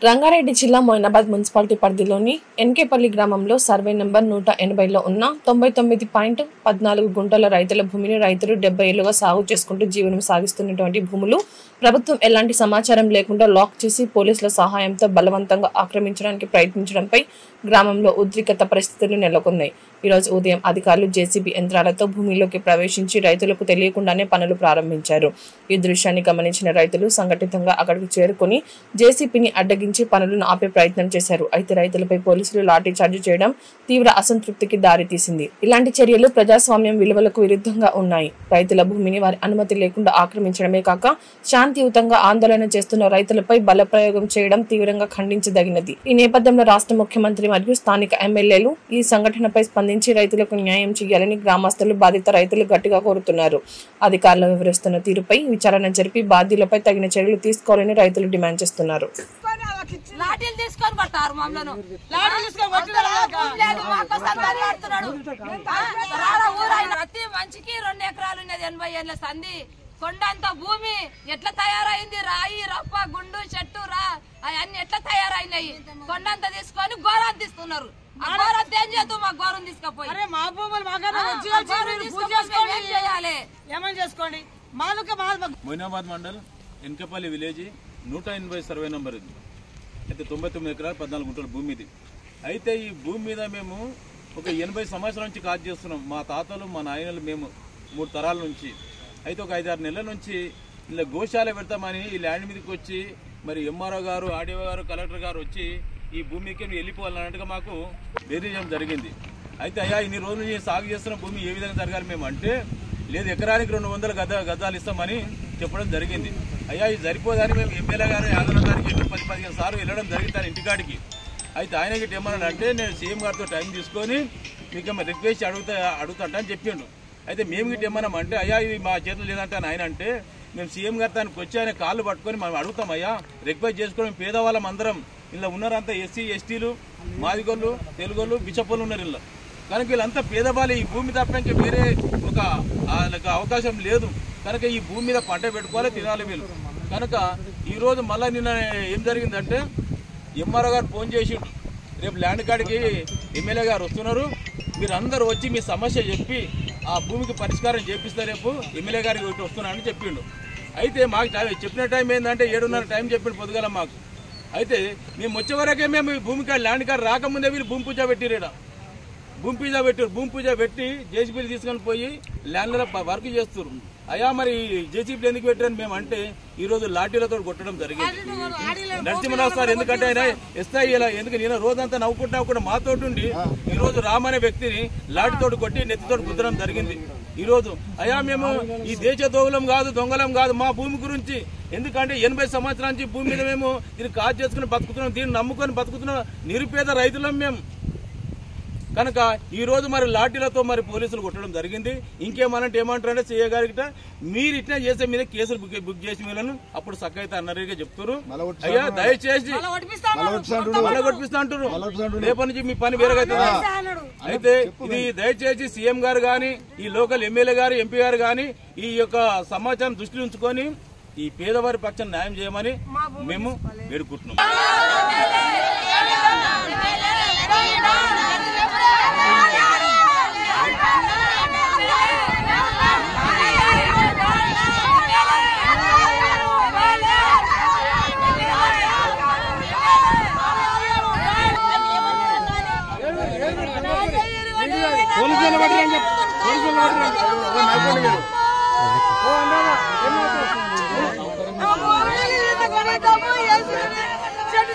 రంగారెడ్డి జిల్లా మోయినాబాద్ మున్సిపాలిటీ పరిధిలోని ఎన్కేపల్లి గ్రామంలో సర్వే నంబర్ 180లో ఉన్న 99.14 గుంటల రైతుల భూమిని రైతులు 70 ఏళ్లుగా సాగు చేసుకుంటూ జీవనం సాగిస్తున్నటువంటి భూములు ప్రభుత్వం ఎలాంటి సమాచారం లేకుండా లాక్ చేసి పోలీసుల సహాయంతో బలవంతంగా ఆక్రమించడానికి ప్రయత్నించడంపై గ్రామంలో ఉద్రిక్తత పరిస్థితులు నెలకొన్నాయి. ఈ రోజు ఉదయం అధికారులు జేసీబీ యంత్రాలతో భూమిలోకి ప్రవేశించి రైతులకు తెలియకుండానే పనులు ప్రారంభించారు. ఈ దృశ్యాన్ని గమనించిన రైతులు సంఘటితంగా అక్కడికి చేరుకుని జేసీబీని అడ్డగించి పనులను ఆపే ప్రయత్నం చేశారు. అయితే రైతులపై పోలీసులు లాఠీ చార్జ్ చేయడం తీవ్ర అసంతృప్తికి దారితీసింది. ఇలాంటి చర్యలు ప్రజాస్వామ్యం విలువలకు విరుద్ధంగా ఉన్నాయి. రైతుల భూమిని వారి అనుమతి లేకుండా ఆక్రమించడమే కాక శాంతియుతంగా ఆందోళన చేస్తున్న రైతులపై బలప్రయోగం చేయడం తీవ్రంగా ఖండించదగినది. ఈ నేపథ్యంలో రాష్ట్ర ముఖ్యమంత్రి మరియు స్థానిక ఎమ్మెల్యేలు ఈ సంఘటనపై స్పందించి రైతులకు న్యాయం చేయాలని గ్రామస్తులు బాధిత రైతులు గట్టిగా కోరుతున్నారు. అధికారులు వివరిస్తున్న తీరుపై విచారణ జరిపి బాధ్యులపై తగిన చర్యలు తీసుకోవాలని రైతులు డిమాండ్ చేస్తున్నారు. కొండంత భూమి ఎట్లా తయారైంది, రాయి రప్ప గుండు చెట్టు అవన్నీ ఎట్లా తయారైనాయి, కొండంత తీసుకొని ఘోరం తీస్తున్నారు. ఆ ఘోరం ఏం చేద్దాం, మా ఘోరం తీసుకపోయి Moinabad mandal Enkepalli village 180 survey number ఇది. అయితే 99 ఎకరాలు 14 గుంటల భూమి ఇది. అయితే ఈ భూమి మీద మేము ఒక 80 సంవత్సరాల నుంచి కాజ్ చేస్తున్నాం. మా తాతలు మా నాయనలు మేము 3 తరాల నుంచి. అయితే ఒక 5-6 నెలల నుంచి ఇలా గోశాల పెడతామని ఈ ల్యాండ్ మీదకి వచ్చి మరి ఎంఆర్ఓ గారు, ఆర్డీఓ గారు, కలెక్టర్ గారు వచ్చి ఈ భూమికి వెళ్ళిపోవాలన్నట్టుగా మాకు బెదిరించడం జరిగింది. అయితే అయ్యా ఇన్ని రోజులు నుంచి సాగు చేస్తున్న భూమి ఏ విధంగా జరగాలి మేము అంటే, లేదు ఎకరానికి 200 గజాలు ఇస్తామని చెప్పడం జరిగింది. అయ్యా ఇది సరిపోదని మేము ఎమ్మెల్యే గారు యాదవ్ గారికి 10-15 సార్లు వెళ్ళడం జరిగింది ఇంటికాడికి. అయితే ఆయన గిట్ట ఏమన్నాడంటే, నేను సీఎం గారితో టైం తీసుకొని మీకు రిక్వెస్ట్ అడుగుతాంట అని చెప్పిండు. అయితే మేము గిట్ట ఏమన్నామంటే, అయ్యా ఇది మా చేతులు లేదంటే ఆయన అంటే, మేము సీఎం గారి దానికి వచ్చి ఆయన కాళ్ళు పట్టుకొని మనం అడుగుతాం, అయ్యా రిక్వెస్ట్ చేసుకొని పేదవాళ్ళం అందరం ఇలా ఉన్నారంతా ఎస్సీ ఎస్టీలు, మాదిగోళ్ళు, తెలుగోళ్ళు, బిచ్చపోళ్ళు ఉన్నారు ఇలా. కనుక వీళ్ళంతా పేదవాళ్ళు, ఈ భూమి తప్ప ఇంకా వేరే ఒక అవకాశం లేదు. కనుక ఈ భూమి మీద పంట పెట్టుకోవాలి, తినాలి వీళ్ళు. కనుక ఈరోజు మళ్ళీ నిన్న ఏం జరిగిందంటే, ఎంఆర్ఓ గారు ఫోన్ చేసిండు, రేపు ల్యాండ్ కాడికి ఎమ్మెల్యే గారు వస్తున్నారు, మీరు అందరూ వచ్చి మీ సమస్య చెప్పి ఆ భూమికి పరిష్కారం చేపిస్తే రేపు ఎమ్మెల్యే గారికి ఒకటి వస్తున్నారని చెప్పిండు. అయితే మాకు చెప్పిన టైం ఏంటంటే 7:30 టైం చెప్పిండు పొద్దుగల మాకు. అయితే మేము వచ్చే వరకే మేము ఈ భూమి కాడ ల్యాండ్ కాడ రాకముందే వీళ్ళు భూమి పూజ పెట్టిరేడా, భూమి పూజ పెట్టి జేసీబీలు తీసుకొని పోయి ల్యాండ్లో వర్క్ చేస్తారు. అయ్యా మరి జేసీబీలు ఎందుకు పెట్టారని మేము అంటే, ఈ రోజు లాఠీలతో కొట్టడం జరిగింది. నరసింహరావు సార్ ఎందుకంటే ఆయన ఎస్ఐ ఇలా ఎందుకు నేను రోజంతా నవ్వుకుంటా కూడా మాతోటి ఈ రోజు రామనే వ్యక్తిని లాఠీతోటి కొట్టి నెత్తితోటి గుద్దడం జరిగింది. ఈ రోజు అయ్యా మేము ఈ దేశ దొంగలం కాదు మా భూమి గురించి, ఎందుకంటే 80 సంవత్సరాల నుంచి భూమి మీద మేము దీన్ని కాజ్ చేసుకుని బతుకుతున్నాం, దీన్ని నమ్ముకొని బతుకుతున్న నిరుపేద రైతులం మేము. కనుక ఈ రోజు మరి లాఠీలతో మరి పోలీసులు కొట్టడం జరిగింది. ఇంకేమనంటే ఏమంటారంటే, సీఏ గారికి మీరు ఇట్లా చేసే మీద కేసులు బుక్ చేసి మీలను అప్పుడు చక్కగా అన్నరీగా చెప్తారు. అయ్యా దయచేసి కొట్టిపిస్తా అంటారు, రేపటి నుంచి మీ పని వేరేగా. అయితే ఇది దయచేసి సీఎం గారు గాని, ఈ లోకల్ ఎమ్మెల్యే గారు, ఎంపీ గారు గాని ఈ యొక్క సమాచారం దృష్టిలో ఉంచుకొని ఈ పేదవారి పక్షాన్ని న్యాయం చేయమని మేము వేడుకుంటున్నాం. చెట్టు